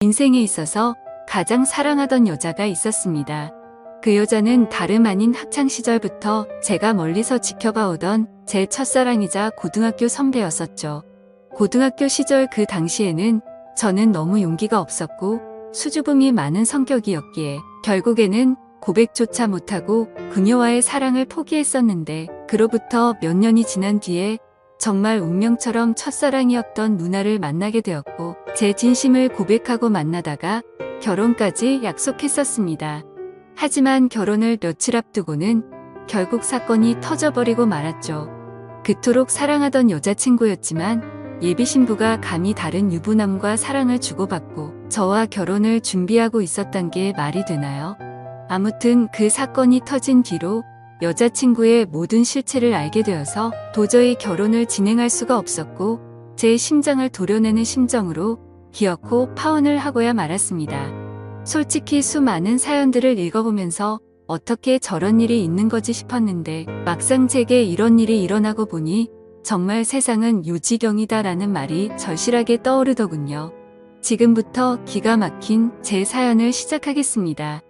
인생에 있어서 가장 사랑하던 여자가 있었습니다. 그 여자는 다름 아닌 학창시절부터 제가 멀리서 지켜봐 오던 제 첫사랑이자 고등학교 선배였었죠. 고등학교 시절 그 당시에는 저는 너무 용기가 없었고 수줍음이 많은 성격이었기에 결국에는 고백조차 못하고 그녀와의 사랑을 포기했었는데, 그로부터 몇 년이 지난 뒤에 정말 운명처럼 첫사랑이었던 누나를 만나게 되었고 제 진심을 고백하고 만나다가 결혼까지 약속했었습니다. 하지만 결혼을 며칠 앞두고는 결국 사건이 터져버리고 말았죠. 그토록 사랑하던 여자친구였지만 예비 신부가 감히 다른 유부남과 사랑을 주고받고 저와 결혼을 준비하고 있었단 게 말이 되나요? 아무튼 그 사건이 터진 뒤로 여자친구의 모든 실체를 알게 되어서 도저히 결혼을 진행할 수가 없었고 제 심장을 도려내는 심정으로 기어코 파혼을 하고야 말았습니다. 솔직히 수많은 사연들을 읽어보면서 어떻게 저런 일이 있는 거지 싶었는데 막상 제게 이런 일이 일어나고 보니 정말 세상은 요지경이다라는 말이 절실하게 떠오르더군요. 지금부터 기가 막힌 제 사연을 시작하겠습니다.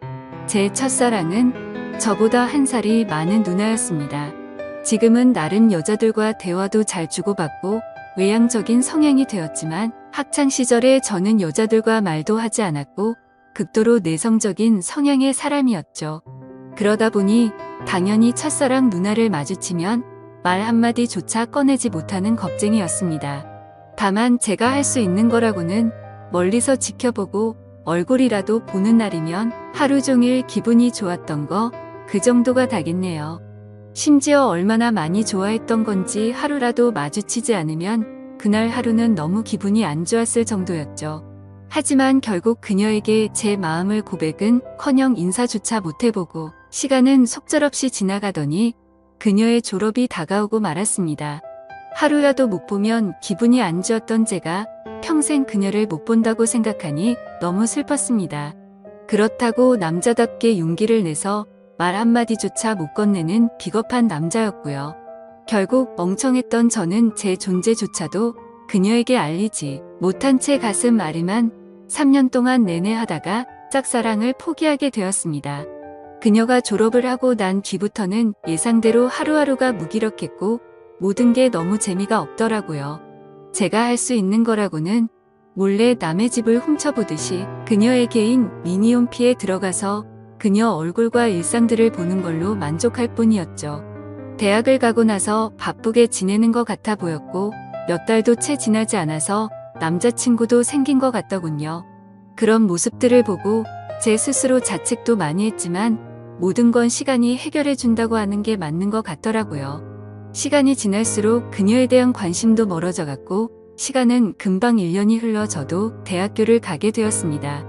제 첫사랑은 저보다 한 살이 많은 누나였습니다. 지금은 나름 여자들과 대화도 잘 주고받고 외향적인 성향이 되었지만 학창시절에 저는 여자들과 말도 하지 않았고 극도로 내성적인 성향의 사람이었죠. 그러다 보니 당연히 첫사랑 누나를 마주치면 말 한마디조차 꺼내지 못하는 겁쟁이였습니다. 다만 제가 할 수 있는 거라고는 멀리서 지켜보고 얼굴이라도 보는 날이면 하루 종일 기분이 좋았던 거, 그 정도가 다겠네요. 심지어 얼마나 많이 좋아했던 건지 하루라도 마주치지 않으면 그날 하루는 너무 기분이 안 좋았을 정도였죠. 하지만 결국 그녀에게 제 마음을 고백은커녕 인사조차 못해보고 시간은 속절없이 지나가더니 그녀의 졸업이 다가오고 말았습니다. 하루라도 못 보면 기분이 안 좋았던 제가 평생 그녀를 못 본다고 생각하니 너무 슬펐습니다. 그렇다고 남자답게 용기를 내서 말 한마디조차 못 건네는 비겁한 남자였고요. 결국 멍청했던 저는 제 존재조차도 그녀에게 알리지 못한 채 가슴 아리만 3년 동안 내내 하다가 짝사랑을 포기하게 되었습니다. 그녀가 졸업을 하고 난 뒤부터는 예상대로 하루하루가 무기력했고 모든 게 너무 재미가 없더라고요. 제가 할 수 있는 거라고는 몰래 남의 집을 훔쳐보듯이 그녀의 개인 미니홈피에 들어가서 그녀 얼굴과 일상들을 보는 걸로 만족할 뿐이었죠. 대학을 가고 나서 바쁘게 지내는 것 같아 보였고 몇 달도 채 지나지 않아서 남자친구도 생긴 것 같더군요. 그런 모습들을 보고 제 스스로 자책도 많이 했지만 모든 건 시간이 해결해 준다고 하는 게 맞는 것 같더라고요. 시간이 지날수록 그녀에 대한 관심도 멀어져 갔고 시간은 금방 1년이 흘러 저도 대학교를 가게 되었습니다.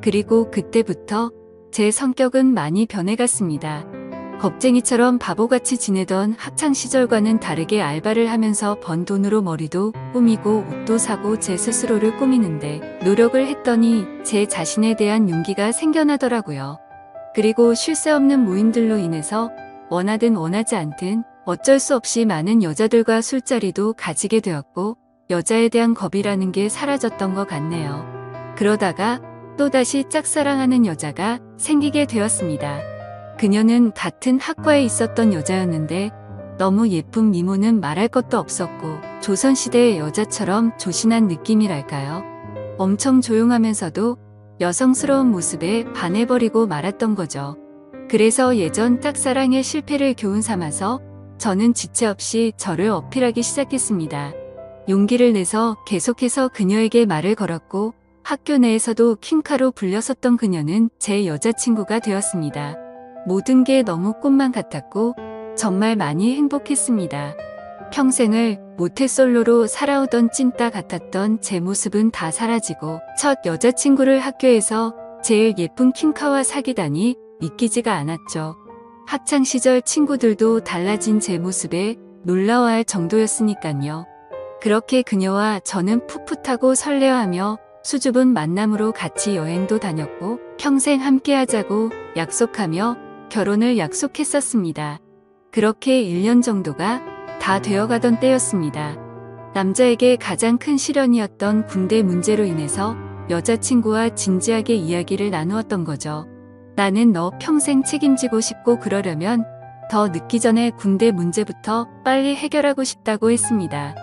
그리고 그때부터 제 성격은 많이 변해갔습니다. 겁쟁이처럼 바보같이 지내던 학창시절과는 다르게 알바를 하면서 번 돈으로 머리도 꾸미고 옷도 사고 제 스스로를 꾸미는데 노력을 했더니 제 자신에 대한 용기가 생겨나더라고요. 그리고 쉴 새 없는 모임들로 인해서 원하든 원하지 않든 어쩔 수 없이 많은 여자들과 술자리도 가지게 되었고 여자에 대한 겁이라는 게 사라졌던 것 같네요. 그러다가 또다시 짝사랑하는 여자가 생기게 되었습니다. 그녀는 같은 학과에 있었던 여자였는데 너무 예쁜 미모는 말할 것도 없었고 조선시대의 여자처럼 조신한 느낌이랄까요. 엄청 조용하면서도 여성스러운 모습에 반해버리고 말았던 거죠. 그래서 예전 짝사랑의 실패를 교훈 삼아서 저는 지체 없이 저를 어필하기 시작했습니다. 용기를 내서 계속해서 그녀에게 말을 걸었고 학교 내에서도 퀸카로 불렸었던 그녀는 제 여자친구가 되었습니다. 모든 게 너무 꿈만 같았고 정말 많이 행복했습니다. 평생을 모태솔로로 살아오던 찐따 같았던 제 모습은 다 사라지고 첫 여자친구를 학교에서 제일 예쁜 퀸카와 사귀다니 믿기지가 않았죠. 학창시절 친구들도 달라진 제 모습에 놀라워할 정도였으니까요. 그렇게 그녀와 저는 풋풋하고 설레어하며 수줍은 만남으로 같이 여행도 다녔고 평생 함께하자고 약속하며 결혼을 약속했었습니다. 그렇게 1년 정도가 다 되어가던 때였습니다. 남자에게 가장 큰 시련이었던 군대 문제로 인해서 여자친구와 진지하게 이야기를 나누었던 거죠. 나는 너 평생 책임지고 싶고 그러려면 더 늦기 전에 군대 문제부터 빨리 해결하고 싶다고 했습니다.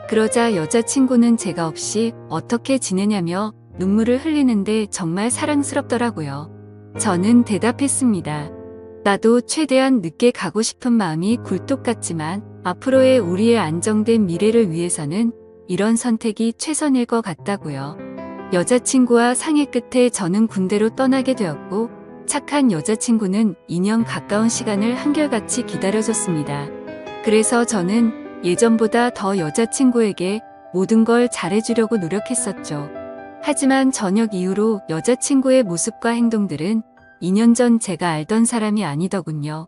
그러자 여자친구는 제가 없이 어떻게 지내냐며 눈물을 흘리는데 정말 사랑스럽더라고요. 저는 대답했습니다. 나도 최대한 늦게 가고 싶은 마음이 굴뚝 같지만 앞으로의 우리의 안정된 미래를 위해서는 이런 선택이 최선일 것 같다고요. 여자친구와 상의 끝에 저는 군대로 떠나게 되었고 착한 여자친구는 2년 가까운 시간을 한결같이 기다려줬습니다. 그래서 저는 예전보다 더 여자친구에게 모든 걸 잘해주려고 노력했었죠. 하지만 저녁 이후로 여자친구의 모습과 행동들은 2년 전 제가 알던 사람이 아니더군요.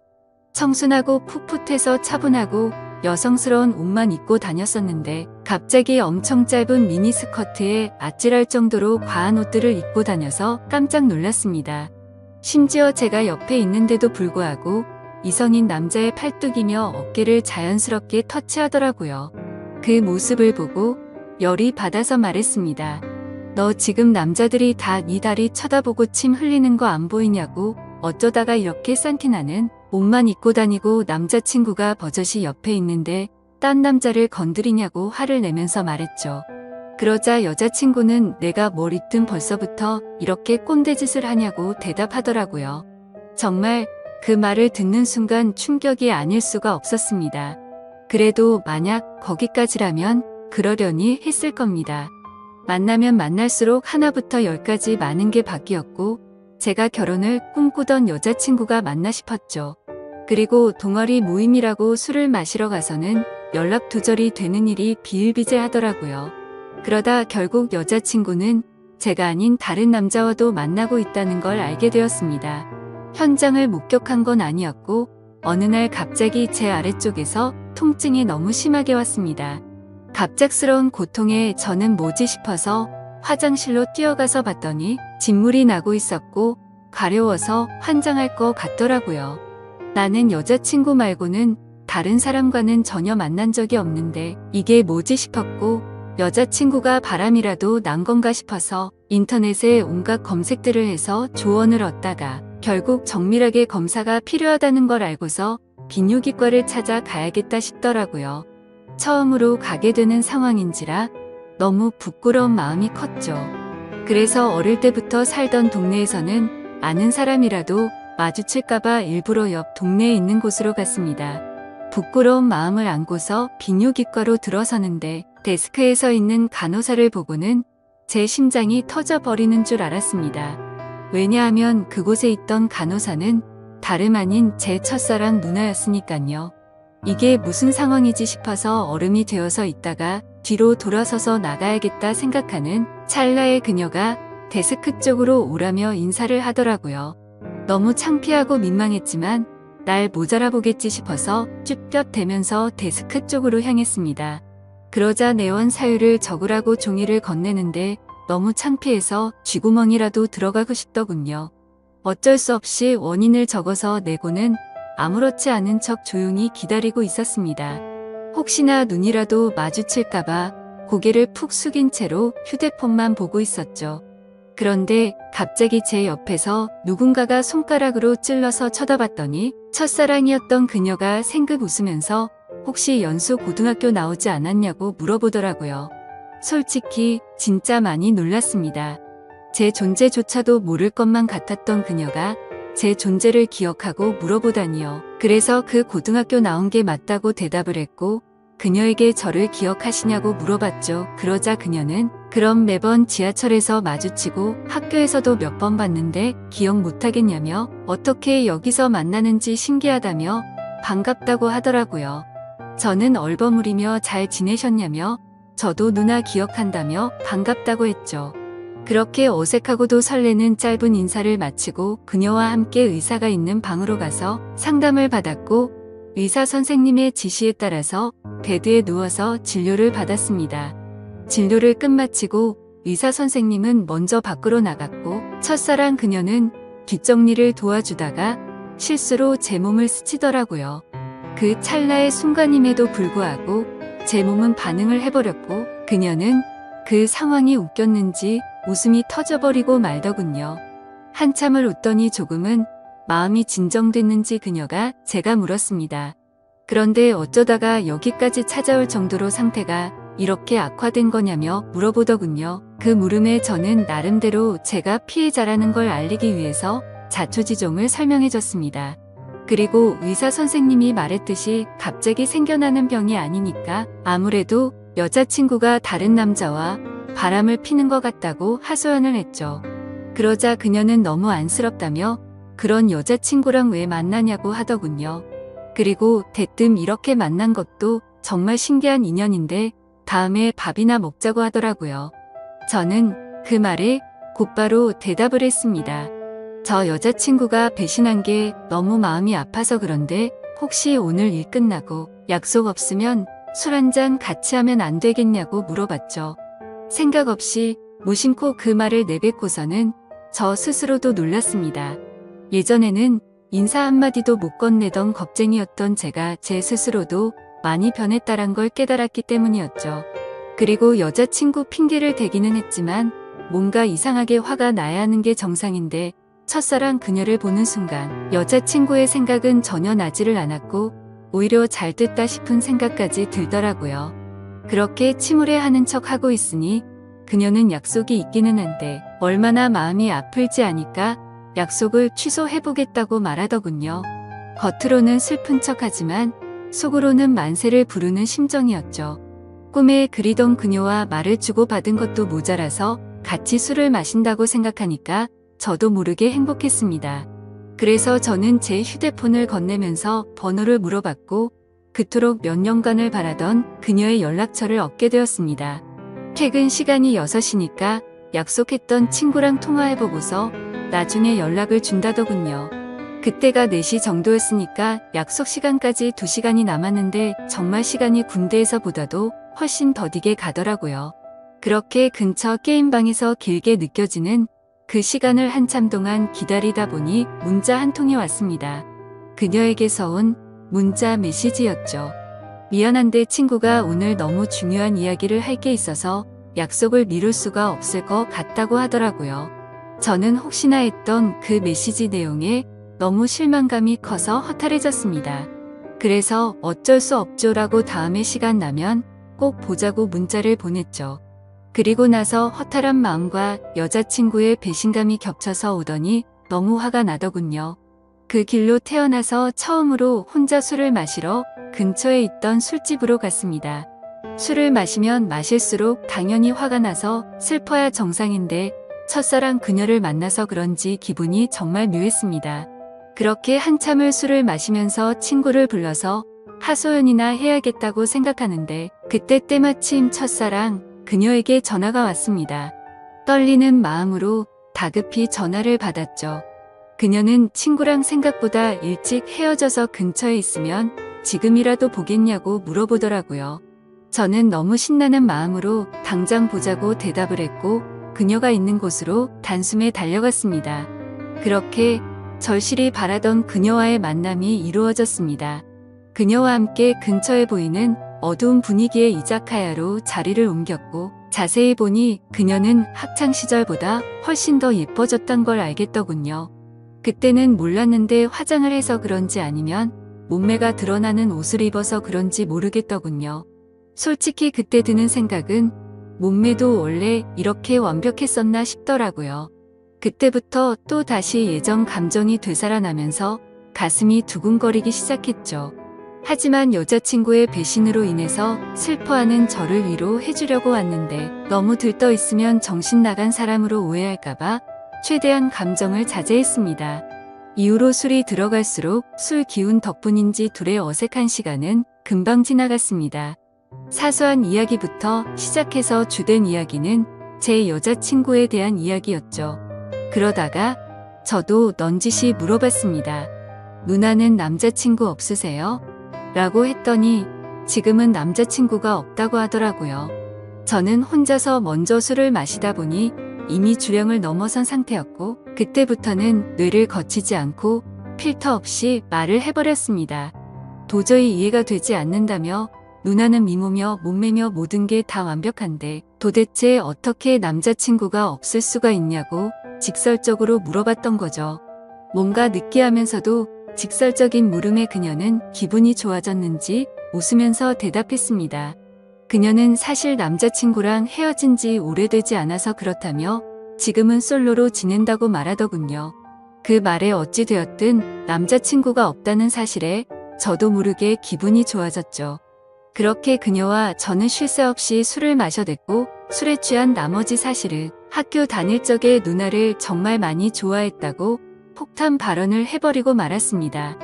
청순하고 풋풋해서 차분하고 여성스러운 옷만 입고 다녔었는데 갑자기 엄청 짧은 미니스커트에 아찔할 정도로 과한 옷들을 입고 다녀서 깜짝 놀랐습니다. 심지어 제가 옆에 있는데도 불구하고 이성인 남자의 팔뚝이며 어깨를 자연스럽게 터치하더라고요. 그 모습을 보고 열이 받아서 말했습니다. 너 지금 남자들이 다 네 다리 쳐다보고 침 흘리는 거 안 보이냐고. 어쩌다가 이렇게 싼티나는 옷만 입고 다니고 남자친구가 버젓이 옆에 있는데 딴 남자를 건드리냐고 화를 내면서 말했죠. 그러자 여자친구는 내가 뭘 입든 벌써부터 이렇게 꼰대짓을 하냐고 대답하더라고요. 정말 그 말을 듣는 순간 충격이 아닐 수가 없었습니다. 그래도 만약 거기까지라면 그러려니 했을 겁니다. 만나면 만날수록 하나부터 열까지 많은 게 바뀌었고 제가 결혼을 꿈꾸던 여자친구가 맞나 싶었죠. 그리고 동아리 모임이라고 술을 마시러 가서는 연락 두절이 되는 일이 비일비재하더라고요. 그러다 결국 여자친구는 제가 아닌 다른 남자와도 만나고 있다는 걸 알게 되었습니다. 현장을 목격한 건 아니었고 어느 날 갑자기 제 아래쪽에서 통증이 너무 심하게 왔습니다. 갑작스러운 고통에 저는 뭐지 싶어서 화장실로 뛰어가서 봤더니 진물이 나고 있었고 가려워서 환장할 것 같더라고요. 나는 여자친구 말고는 다른 사람과는 전혀 만난 적이 없는데 이게 뭐지 싶었고 여자친구가 바람이라도 난 건가 싶어서 인터넷에 온갖 검색들을 해서 조언을 얻다가 결국 정밀하게 검사가 필요하다는 걸 알고서 비뇨기과를 찾아 가야겠다 싶더라고요. 처음으로 가게 되는 상황인지라 너무 부끄러운 마음이 컸죠. 그래서 어릴 때부터 살던 동네에서는 아는 사람이라도 마주칠까봐 일부러 옆 동네에 있는 곳으로 갔습니다. 부끄러운 마음을 안고서 비뇨기과로 들어서는데 데스크에 서 있는 간호사를 보고는 제 심장이 터져버리는 줄 알았습니다. 왜냐하면 그곳에 있던 간호사는 다름 아닌 제 첫사랑 누나였으니깐요. 이게 무슨 상황이지 싶어서 얼음이 되어서 있다가 뒤로 돌아서서 나가야겠다 생각하는 찰나에 그녀가 데스크 쪽으로 오라며 인사를 하더라고요. 너무 창피하고 민망했지만 날 모자라보겠지 싶어서 쭈뼛대면서 데스크 쪽으로 향했습니다. 그러자 내원 사유를 적으라고 종이를 건네는데 너무 창피해서 쥐구멍이라도 들어가고 싶더군요. 어쩔 수 없이 원인을 적어서 내고는 아무렇지 않은 척 조용히 기다리고 있었습니다. 혹시나 눈이라도 마주칠까봐 고개를 푹 숙인 채로 휴대폰만 보고 있었죠. 그런데 갑자기 제 옆에서 누군가가 손가락으로 찔러서 쳐다봤더니 첫사랑이었던 그녀가 생긋 웃으면서 혹시 연수 고등학교 나오지 않았냐고 물어보더라고요. 솔직히 진짜 많이 놀랐습니다. 제 존재조차도 모를 것만 같았던 그녀가 제 존재를 기억하고 물어보다니요. 그래서 그 고등학교 나온 게 맞다고 대답을 했고 그녀에게 저를 기억하시냐고 물어봤죠. 그러자 그녀는 그럼 매번 지하철에서 마주치고 학교에서도 몇 번 봤는데 기억 못하겠냐며 어떻게 여기서 만나는지 신기하다며 반갑다고 하더라고요. 저는 얼버무리며 잘 지내셨냐며 저도 누나 기억한다며 반갑다고 했죠. 그렇게 어색하고도 설레는 짧은 인사를 마치고 그녀와 함께 의사가 있는 방으로 가서 상담을 받았고 의사 선생님의 지시에 따라서 베드에 누워서 진료를 받았습니다. 진료를 끝마치고 의사 선생님은 먼저 밖으로 나갔고 첫사랑 그녀는 뒷정리를 도와주다가 실수로 제 몸을 스치더라고요. 그 찰나의 순간임에도 불구하고 제 몸은 반응을 해버렸고 그녀는 그 상황이 웃겼는지 웃음이 터져버리고 말더군요. 한참을 웃더니 조금은 마음이 진정됐는지 그녀가 제가 물었습니다. 그런데 어쩌다가 여기까지 찾아올 정도로 상태가 이렇게 악화된 거냐며 물어보더군요. 그 물음에 저는 나름대로 제가 피해자라는 걸 알리기 위해서 자초지종을 설명해줬습니다. 그리고 의사 선생님이 말했듯이 갑자기 생겨나는 병이 아니니까 아무래도 여자친구가 다른 남자와 바람을 피는 것 같다고 하소연을 했죠. 그러자 그녀는 너무 안쓰럽다며 그런 여자친구랑 왜 만나냐고 하더군요. 그리고 대뜸 이렇게 만난 것도 정말 신기한 인연인데 다음에 밥이나 먹자고 하더라고요. 저는 그 말에 곧바로 대답을 했습니다. 저 여자친구가 배신한 게 너무 마음이 아파서 그런데 혹시 오늘 일 끝나고 약속 없으면 술 한잔 같이 하면 안 되겠냐고 물어봤죠. 생각 없이 무심코 그 말을 내뱉고서는 저 스스로도 놀랐습니다. 예전에는 인사 한마디도 못 건네던 겁쟁이였던 제가 제 스스로도 많이 변했다란 걸 깨달았기 때문이었죠. 그리고 여자친구 핑계를 대기는 했지만 뭔가 이상하게 화가 나야 하는 게 정상인데 첫사랑 그녀를 보는 순간 여자친구의 생각은 전혀 나지를 않았고 오히려 잘 됐다 싶은 생각까지 들더라고요. 그렇게 침울해하는 척 하고 있으니 그녀는 약속이 있기는 한데 얼마나 마음이 아플지 아니까 약속을 취소해보겠다고 말하더군요. 겉으로는 슬픈 척하지만 속으로는 만세를 부르는 심정이었죠. 꿈에 그리던 그녀와 말을 주고받은 것도 모자라서 같이 술을 마신다고 생각하니까 저도 모르게 행복했습니다. 그래서 저는 제 휴대폰을 건네면서 번호를 물어봤고 그토록 몇 년간을 바라던 그녀의 연락처를 얻게 되었습니다. 퇴근 시간이 6시니까 약속했던 친구랑 통화해보고서 나중에 연락을 준다더군요. 그때가 4시 정도였으니까 약속 시간까지 2시간이 남았는데 정말 시간이 군대에서 보다도 훨씬 더디게 가더라고요. 그렇게 근처 게임방에서 길게 느껴지는 그 시간을 한참 동안 기다리다 보니 문자 한 통이 왔습니다. 그녀에게서 온 문자 메시지였죠. 미안한데 친구가 오늘 너무 중요한 이야기를 할 게 있어서 약속을 미룰 수가 없을 것 같다고 하더라고요. 저는 혹시나 했던 그 메시지 내용에 너무 실망감이 커서 허탈해졌습니다. 그래서 어쩔 수 없죠라고 다음에 시간 나면 꼭 보자고 문자를 보냈죠. 그리고 나서 허탈한 마음과 여자친구의 배신감이 겹쳐서 오더니 너무 화가 나더군요. 그 길로 태어나서 처음으로 혼자 술을 마시러 근처에 있던 술집으로 갔습니다. 술을 마시면 마실수록 당연히 화가 나서 슬퍼야 정상인데 첫사랑 그녀를 만나서 그런지 기분이 정말 묘했습니다. 그렇게 한참을 술을 마시면서 친구를 불러서 하소연이나 해야겠다고 생각하는데 그때 때마침 첫사랑 그녀에게 전화가 왔습니다. 떨리는 마음으로 다급히 전화를 받았죠. 그녀는 친구랑 생각보다 일찍 헤어져서 근처에 있으면 지금이라도 보겠냐고 물어보더라고요. 저는 너무 신나는 마음으로 당장 보자고 대답을 했고 그녀가 있는 곳으로 단숨에 달려갔습니다. 그렇게 절실히 바라던 그녀와의 만남이 이루어졌습니다. 그녀와 함께 근처에 보이는 어두운 분위기의 이자카야로 자리를 옮겼고 자세히 보니 그녀는 학창시절보다 훨씬 더 예뻐졌던 걸 알겠더군요. 그때는 몰랐는데 화장을 해서 그런지 아니면 몸매가 드러나는 옷을 입어서 그런지 모르겠더군요. 솔직히 그때 드는 생각은 몸매도 원래 이렇게 완벽했었나 싶더라고요. 그때부터 또 다시 예전 감정이 되살아나면서 가슴이 두근거리기 시작했죠. 하지만 여자친구의 배신으로 인해서 슬퍼하는 저를 위로해주려고 왔는데 너무 들떠 있으면 정신 나간 사람으로 오해할까봐 최대한 감정을 자제했습니다. 이후로 술이 들어갈수록 술 기운 덕분인지 둘의 어색한 시간은 금방 지나갔습니다. 사소한 이야기부터 시작해서 주된 이야기는 제 여자친구에 대한 이야기였죠. 그러다가 저도 넌지시 물어봤습니다. 누나는 남자친구 없으세요? 라고 했더니 지금은 남자친구가 없다고 하더라고요. 저는 혼자서 먼저 술을 마시다 보니 이미 주량을 넘어선 상태였고 그때부터는 뇌를 거치지 않고 필터 없이 말을 해버렸습니다. 도저히 이해가 되지 않는다며 누나는 미모며 몸매며 모든 게 다 완벽한데 도대체 어떻게 남자친구가 없을 수가 있냐고 직설적으로 물어봤던 거죠. 뭔가 느끼하면서도 직설적인 물음에 그녀는 기분이 좋아졌는지 웃으면서 대답했습니다. 그녀는 사실 남자친구랑 헤어진 지 오래되지 않아서 그렇다며 지금은 솔로로 지낸다고 말하더군요. 그 말에 어찌 되었든 남자친구가 없다는 사실에 저도 모르게 기분이 좋아졌죠. 그렇게 그녀와 저는 쉴 새 없이 술을 마셔댔고 술에 취한 나머지 사실은 학교 다닐 적에 누나를 정말 많이 좋아했다고 폭탄 발언을 해버리고 말았습니다.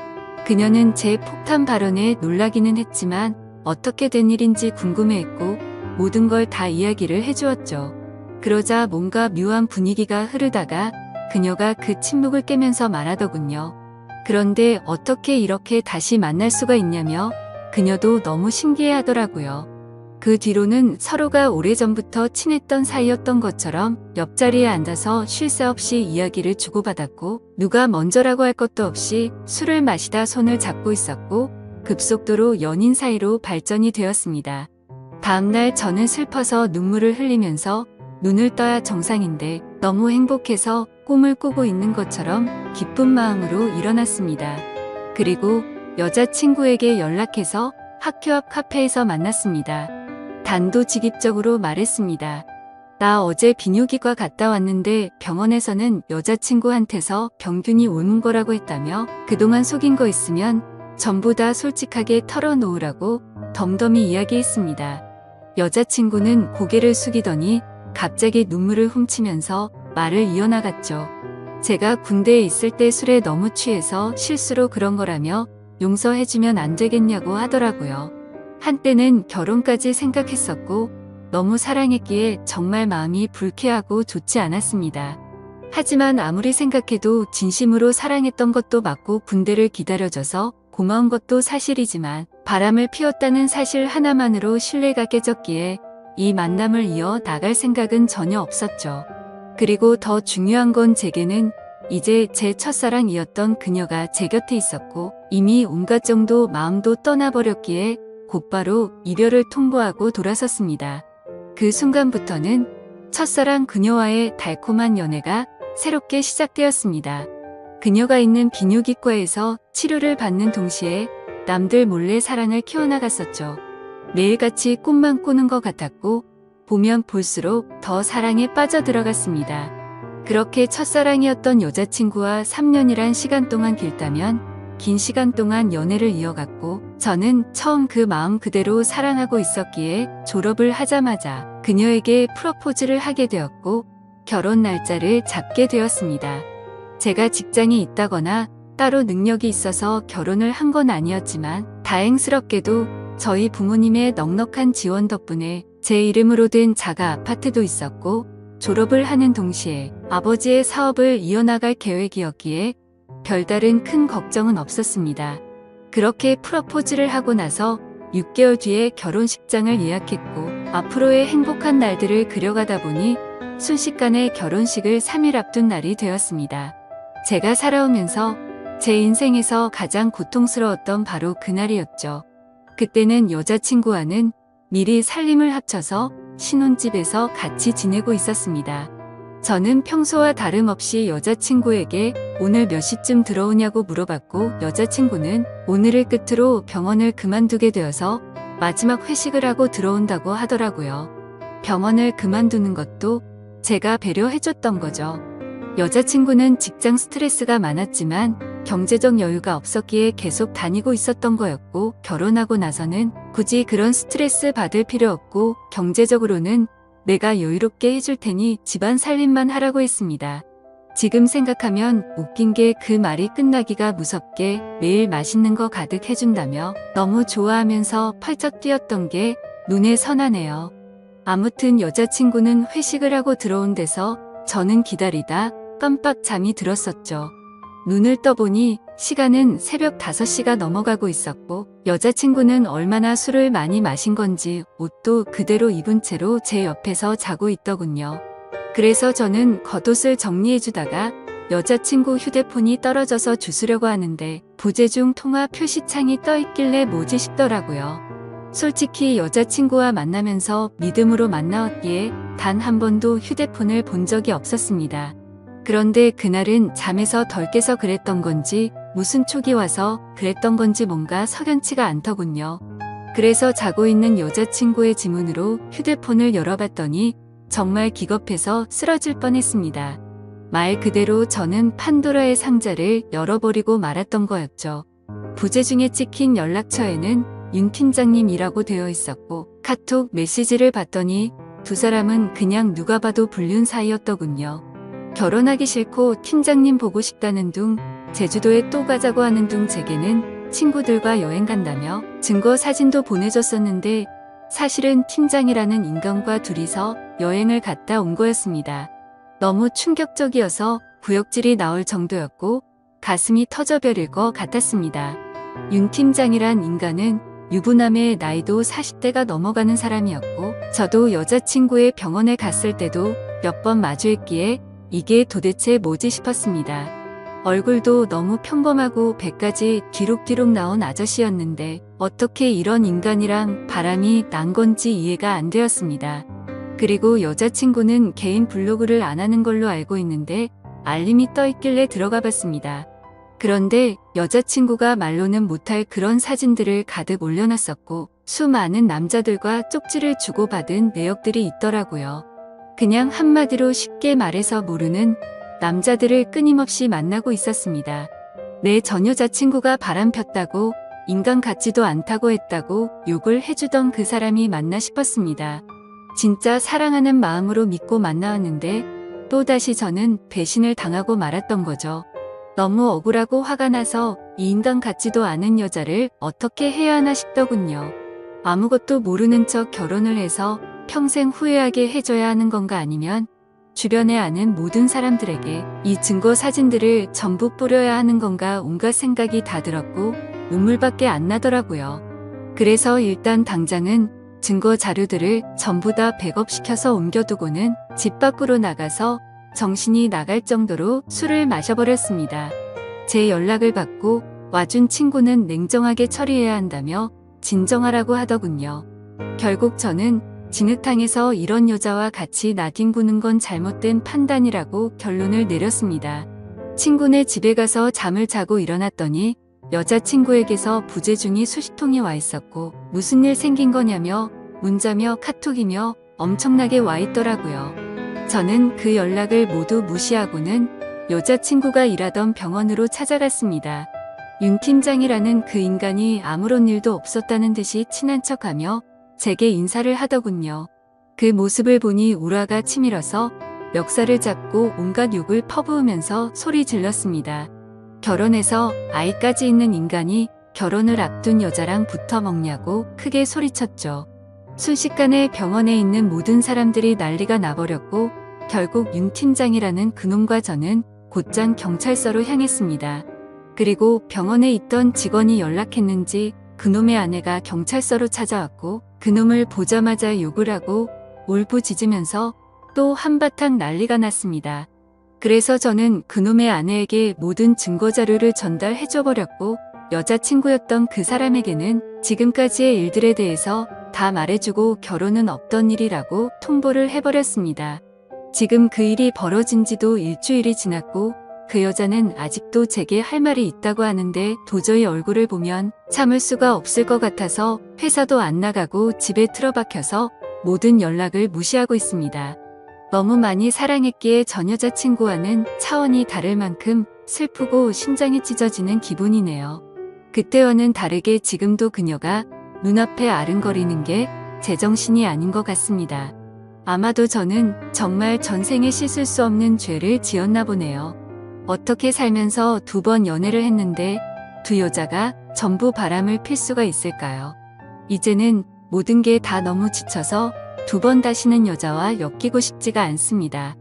그녀는 제 폭탄 발언에 놀라기는 했지만 어떻게 된 일인지 궁금해했고 모든 걸 다 이야기를 해주었죠. 그러자 뭔가 묘한 분위기가 흐르다가 그녀가 그 침묵을 깨면서 말하더군요. 그런데 어떻게 이렇게 다시 만날 수가 있냐며 그녀도 너무 신기해하더라고요. 그 뒤로는 서로가 오래전부터 친했던 사이였던 것처럼 옆자리에 앉아서 쉴 새 없이 이야기를 주고받았고 누가 먼저라고 할 것도 없이 술을 마시다 손을 잡고 있었고 급속도로 연인 사이로 발전이 되었습니다. 다음날 저는 슬퍼서 눈물을 흘리면서 눈을 떠야 정상인데 너무 행복해서 꿈을 꾸고 있는 것처럼 기쁜 마음으로 일어났습니다. 그리고 여자친구에게 연락해서 학교 앞 카페에서 만났습니다. 단도직입적으로 말했습니다. 나 어제 비뇨기과 갔다 왔는데 병원에서는 여자친구한테서 병균이 옮은 거라고 했다며 그동안 속인 거 있으면 전부 다 솔직하게 털어놓으라고 덤덤히 이야기했습니다. 여자친구는 고개를 숙이더니 갑자기 눈물을 훔치면서 말을 이어나갔죠. 제가 군대에 있을 때 술에 너무 취해서 실수로 그런 거라며 용서해주면 안 되겠냐고 하더라고요. 한때는 결혼까지 생각했었고 너무 사랑했기에 정말 마음이 불쾌하고 좋지 않았습니다. 하지만 아무리 생각해도 진심으로 사랑했던 것도 맞고 군대를 기다려줘서 고마운 것도 사실이지만 바람을 피웠다는 사실 하나만으로 신뢰가 깨졌기에 이 만남을 이어 나갈 생각은 전혀 없었죠. 그리고 더 중요한 건 제게는 이제 제 첫사랑이었던 그녀가 제 곁에 있었고 이미 온갖 정도 마음도 떠나버렸기에 곧바로 이별을 통보하고 돌아섰습니다. 그 순간부터는 첫사랑 그녀와의 달콤한 연애가 새롭게 시작되었습니다. 그녀가 있는 비뇨기과에서 치료를 받는 동시에 남들 몰래 사랑을 키워나갔었죠. 매일같이 꿈만 꾸는 것 같았고 보면 볼수록 더 사랑에 빠져들어갔습니다. 그렇게 첫사랑이었던 여자친구와 3년이란 시간 동안 길다면 긴 시간 동안 연애를 이어갔고 저는 처음 그 마음 그대로 사랑하고 있었기에 졸업을 하자마자 그녀에게 프로포즈를 하게 되었고 결혼 날짜를 잡게 되었습니다. 제가 직장이 있다거나 따로 능력이 있어서 결혼을 한 건 아니었지만 다행스럽게도 저희 부모님의 넉넉한 지원 덕분에 제 이름으로 된 자가 아파트도 있었고 졸업을 하는 동시에 아버지의 사업을 이어나갈 계획이었기에 별다른 큰 걱정은 없었습니다. 그렇게 프로포즈를 하고 나서 6개월 뒤에 결혼식장을 예약했고 앞으로의 행복한 날들을 그려가다 보니 순식간에 결혼식을 3일 앞둔 날이 되었습니다. 제가 살아오면서 제 인생에서 가장 고통스러웠던 바로 그날이었죠. 그때는 여자친구와는 미리 살림을 합쳐서 신혼집에서 같이 지내고 있었습니다. 저는 평소와 다름없이 여자친구에게 오늘 몇 시쯤 들어오냐고 물어봤고 여자친구는 오늘을 끝으로 병원을 그만두게 되어서 마지막 회식을 하고 들어온다고 하더라고요. 병원을 그만두는 것도 제가 배려해줬던 거죠. 여자친구는 직장 스트레스가 많았지만 경제적 여유가 없었기에 계속 다니고 있었던 거였고 결혼하고 나서는 굳이 그런 스트레스 받을 필요 없고 경제적으로는 내가 여유롭게 해줄 테니 집안 살림만 하라고 했습니다. 지금 생각하면 웃긴 게 그 말이 끝나기가 무섭게 매일 맛있는 거 가득 해준다며 너무 좋아하면서 펄쩍 뛰었던 게 눈에 선하네요. 아무튼 여자친구는 회식을 하고 들어온 데서 저는 기다리다 깜빡 잠이 들었었죠. 눈을 떠보니 시간은 새벽 5시가 넘어가고 있었고 여자친구는 얼마나 술을 많이 마신 건지 옷도 그대로 입은 채로 제 옆에서 자고 있더군요. 그래서 저는 겉옷을 정리해주다가 여자친구 휴대폰이 떨어져서 주우려고 하는데 부재중 통화 표시창이 떠있길래 뭐지 싶더라고요. 솔직히 여자친구와 만나면서 믿음으로 만나왔기에 단 한 번도 휴대폰을 본 적이 없었습니다. 그런데 그날은 잠에서 덜 깨서 그랬던 건지 무슨 촉이 와서 그랬던 건지 뭔가 석연치가 않더군요. 그래서 자고 있는 여자친구의 지문으로 휴대폰을 열어봤더니 정말 기겁해서 쓰러질 뻔했습니다. 말 그대로 저는 판도라의 상자를 열어버리고 말았던 거였죠. 부재중에 찍힌 연락처에는 윤 팀장님이라고 되어 있었고 카톡 메시지를 봤더니 두 사람은 그냥 누가 봐도 불륜 사이였더군요. 결혼하기 싫고 팀장님 보고 싶다는 둥, 제주도에 또 가자고 하는 둥 제게는 친구들과 여행 간다며 증거 사진도 보내줬었는데 사실은 팀장이라는 인간과 둘이서 여행을 갔다 온 거였습니다. 너무 충격적이어서 구역질이 나올 정도였고 가슴이 터져버릴 것 같았습니다. 윤 팀장이란 인간은 유부남의 나이도 40대가 넘어가는 사람이었고 저도 여자친구의 병원에 갔을 때도 몇 번 마주했기에 이게 도대체 뭐지 싶었습니다. 얼굴도 너무 평범하고 배까지 뒤룩뒤룩 나온 아저씨였는데 어떻게 이런 인간이랑 바람이 난 건지 이해가 안 되었습니다. 그리고 여자친구는 개인 블로그를 안 하는 걸로 알고 있는데 알림이 떠 있길래 들어가 봤습니다. 그런데 여자친구가 말로는 못할 그런 사진들을 가득 올려놨었고 수많은 남자들과 쪽지를 주고받은 내역들이 있더라고요. 그냥 한마디로 쉽게 말해서 모르는 남자들을 끊임없이 만나고 있었습니다. 내 전 여자친구가 바람 폈다고 인간 같지도 않다고 했다고 욕을 해주던 그 사람이 맞나 싶었습니다. 진짜 사랑하는 마음으로 믿고 만나왔는데 또다시 저는 배신을 당하고 말았던 거죠. 너무 억울하고 화가 나서 이 인간 같지도 않은 여자를 어떻게 해야 하나 싶더군요. 아무것도 모르는 척 결혼을 해서 평생 후회하게 해줘야 하는 건가 아니면 주변에 아는 모든 사람들에게 이 증거 사진들을 전부 뿌려야 하는 건가 온갖 생각이 다 들었고 눈물밖에 안 나더라고요. 그래서 일단 당장은 증거 자료들을 전부 다 백업시켜서 옮겨두고는 집 밖으로 나가서 정신이 나갈 정도로 술을 마셔버렸습니다. 제 연락을 받고 와준 친구는 냉정하게 처리해야 한다며 진정하라고 하더군요. 결국 저는 진흙탕에서 이런 여자와 같이 나뒹구는 건 잘못된 판단이라고 결론을 내렸습니다. 친구네 집에 가서 잠을 자고 일어났더니 여자친구에게서 부재중이 수십 통이 와 있었고 무슨 일 생긴 거냐며 문자며 카톡이며 엄청나게 와 있더라고요. 저는 그 연락을 모두 무시하고는 여자친구가 일하던 병원으로 찾아갔습니다. 윤 팀장이라는 그 인간이 아무런 일도 없었다는 듯이 친한 척하며 제게 인사를 하더군요. 그 모습을 보니 우라가 치밀어서 멱살을 잡고 온갖 욕을 퍼부으면서 소리 질렀습니다. 결혼해서 아이까지 있는 인간이 결혼을 앞둔 여자랑 붙어 먹냐고 크게 소리쳤죠. 순식간에 병원에 있는 모든 사람들이 난리가 나버렸고 결국 윤 팀장이라는 그놈과 저는 곧장 경찰서로 향했습니다. 그리고 병원에 있던 직원이 연락했는지 그놈의 아내가 경찰서로 찾아왔고 그놈을 보자마자 욕을 하고 울부짖으면서 또 한바탕 난리가 났습니다. 그래서 저는 그놈의 아내에게 모든 증거자료를 전달해줘버렸고 여자친구였던 그 사람에게는 지금까지의 일들에 대해서 다 말해주고 결혼은 없던 일이라고 통보를 해버렸습니다. 지금 그 일이 벌어진 지도 일주일이 지났고 그 여자는 아직도 제게 할 말이 있다고 하는데 도저히 얼굴을 보면 참을 수가 없을 것 같아서 회사도 안 나가고 집에 틀어박혀서 모든 연락을 무시하고 있습니다. 너무 많이 사랑했기에 전 여자친구와는 차원이 다를 만큼 슬프고 심장이 찢어지는 기분이네요. 그때와는 다르게 지금도 그녀가 눈앞에 아른거리는 게 제정신이 아닌 것 같습니다. 아마도 저는 정말 전생에 씻을 수 없는 죄를 지었나 보네요. 어떻게 살면서 2번 연애를 했는데 두 여자가 전부 바람을 필 수가 있을까요? 이제는 모든 게 다 너무 지쳐서 2번 다시는 여자와 엮이고 싶지가 않습니다.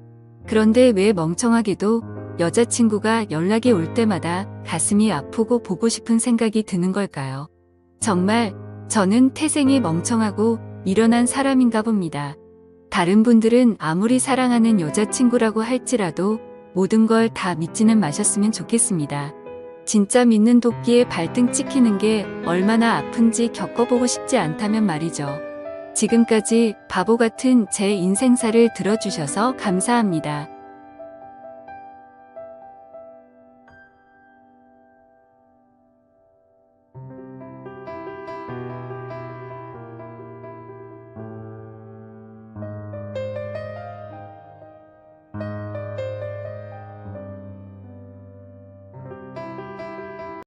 그런데 왜 멍청하게도 여자친구가 연락이 올 때마다 가슴이 아프고 보고 싶은 생각이 드는 걸까요? 정말 저는 태생이 멍청하고 미련한 사람인가 봅니다. 다른 분들은 아무리 사랑하는 여자친구라고 할지라도 모든 걸 다 믿지는 마셨으면 좋겠습니다. 진짜 믿는 도끼에 발등 찍히는 게 얼마나 아픈지 겪어보고 싶지 않다면 말이죠. 지금까지 바보 같은 제 인생사를 들어주셔서 감사합니다.